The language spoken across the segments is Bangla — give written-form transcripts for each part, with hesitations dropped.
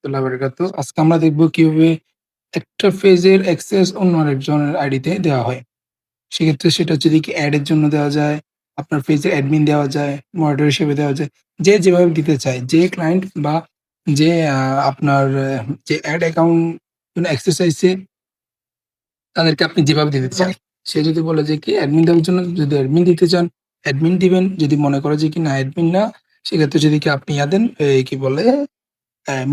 রাহমাতুল্লাহি ওয়া বারাকাতুহু। আজকে আমরা দেখব কিভাবে একটা পেজের অ্যাক্সেস অন্য আরেকজনের আইডিতে দেওয়া হয়। সেক্ষেত্রে সেটা হচ্ছে দেখি অ্যাড এর জন্য দেওয়া যায়, আপনার পেজের অ্যাডমিন দেওয়া যায়, মডারেটর হিসেবে দেওয়া যায়। যে যেভাবে দিতে চায়, যে ক্লায়েন্ট বা যে আপনার যে অ্যাড অ্যাকাউন্ট জন্য অ্যাক্সেস চাইছে তাদেরকে আপনি যেভাবে দিতে চান। সে যদি বলে যে কি অ্যাডমিন দেওয়ার জন্য যদি অ্যাডমিন দিতে চান, অ্যাডমিন দিবেন। যদি মনে করে যে কি না অ্যাডমিন না, সেক্ষেত্রে যদি কি আপনি দেন কি বলে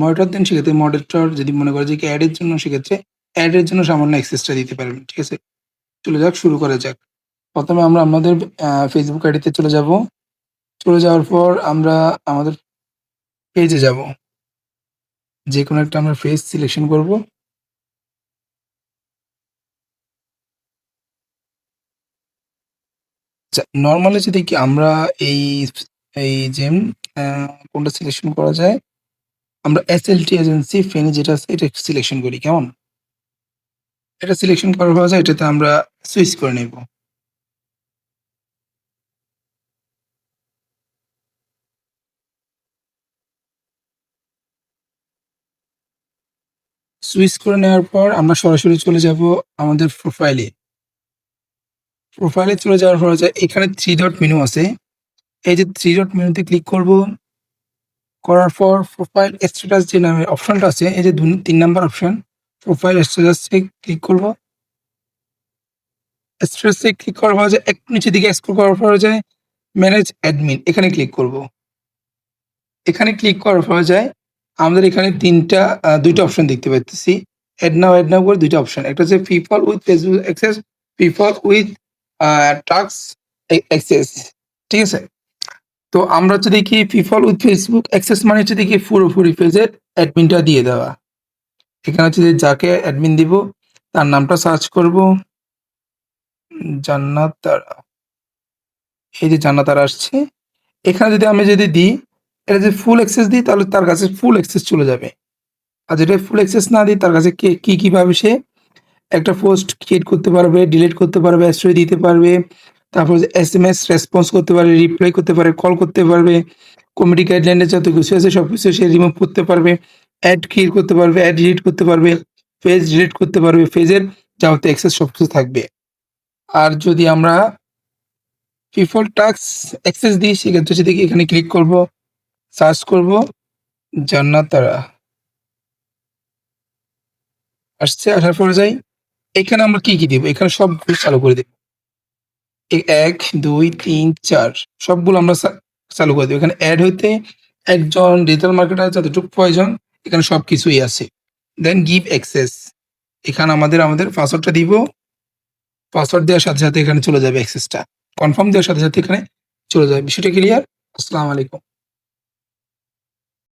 মনিটর দেন সেক্ষেত্রে মনিটর যদি মনে করে যে কি এড এর জন্য সেক্ষেত্রে এড এর জন্য সামান্য অ্যাক্সেসটা দিতে পারবেন। ঠিক আছে? চলে যাক শুরু করা যাক। ১ম এ আমরা আমাদের Facebook আইডিতে চলে যাব। চলে যাওয়ার পর আমরা আমাদের পেজে যাব। যেকোনো একটা আমরা পেজ সিলেকশন করব। আচ্ছা নরমালি যদি কি আমরা এই এই যে আ কোনটা সিলেকশন করা যায়? আমরা SLT এজেন্সি ফেনী যেটা আছে এটা সিলেকশন করি। কেমন? এটা সিলেকশন করার পর এটাতে আমরা সুইচ করে নেব। সুইচ করে নেওয়ার পর আমরা সরাসরি চলে যাব আমাদের প্রোফাইলে। প্রোফাইলে চলে যাওয়ার পর এখানে 3 ডট মেনু আছে। এই যে 3 ডট মেনুতে ক্লিক করব। করার পর প্রোফাইল স্ট্যাটাস যে নামের অপশনটা আছে এই যে ৩ নাম্বার অপশন প্রোফাইল স্ট্যাটাসে ক্লিক করব। স্ট্যাটাসে ক্লিক করার পর একটু নিচের দিকে স্ক্রল করার পর ম্যানেজ অ্যাডমিন এখানে ক্লিক করব। এখানে ক্লিক করার পর আমাদের এখানে ২ টা অপশন দেখতে পাচ্তেছি। এড নাও করে ২ টা অপশন। একটা হচ্ছে people with Facebook access, people with task access. ঠিক আছে? তো আমরা হচ্ছে দেখি পিপল উইথ ফেসবুক অ্যাক্সেস মানে হচ্ছে দেখি পুরোপুরি পেজের অ্যাডমিনটা দিয়ে দেওয়া। এখানে হচ্ছে যে যাকে অ্যাডমিন দিব তার নামটা সার্চ করব। জান্নাত তারা। এই যে জান্নাত তারা আসছে। এখানে যদি আমি দিই, এটা যদি ফুল অ্যাক্সেস দিই তাহলে তার কাছে ফুল অ্যাক্সেস চলে যাবে। আর যেটা ফুল অ্যাক্সেস না দিই তার কাছে কিভাবে সে একটা পোস্ট ক্রিয়েট করতে পারবে, ডিলিট করতে পারবে, স্টোরি দিতে পারবে, তারপর এসএমএস রেসপন্স করতে পারবে, রিপ্লাই করতে পারে, কল করতে পারবে, কমিটি গাইডলাইন এর যত কিছু আছে সবকিছু সে রিমুভ করতে পারবে, অ্যাড ক্রিয়েট করতে পারবে, অ্যাড ডিলিট করতে পারবে, পেজ ডিলিট করতে পারবে, পেজের যাবতীয় অ্যাক্সেস সবকিছু থাকবে। আর যদি আমরা পিপল টাস্ক অ্যাক্সেস দিই সেক্ষেত্রে সেদিকে এখানে ক্লিক করব, সার্চ করব জান্নাত তারা। আসার পরে এখানে আমরা কি দিব? এখানে সবগুলো চালু করে দেব। ১, ২, ৩, ৪ সবগুলো আমরা চালু করে দেব। এখানে এড হইতে একজন ডিজিটাল মার্কেটার যতটুকু প্রয়োজন এখানে সবকিছুই আছে। Then give access. এখানে আমাদের পাসওয়ার্ডটা দিব। পাসওয়ার্ড দেওয়ার সাথে এখানে চলে যাবে অ্যাক্সেসটা। কনফার্ম দেওয়ার সাথে এখানে চলে যাবে। বিষয়টা ক্লিয়ার? আসসালামু আলাইকুম।